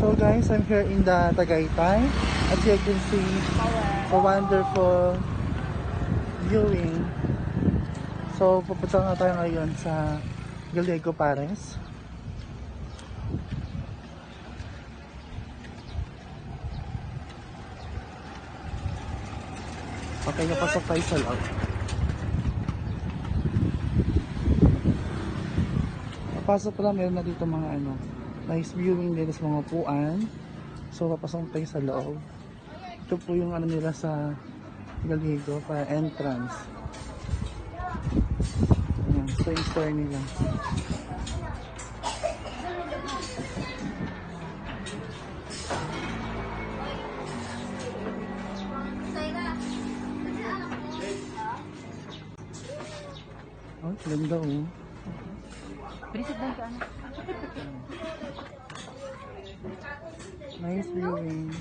So guys, I'm here in the Tagaytay. As you can see, a wonderful viewing. So pupunta na tayo ngayon sa Gallego Pares. Okay, napasok tayo sa loob. Papasok pala, meron na dito mga nice viewing din sa mga upuan. So papasok tayo sa loob. Ito po yung nila sa Gallego para entrance. Ayan, ito yung store nila. Oh, ganda oh. Nice viewing.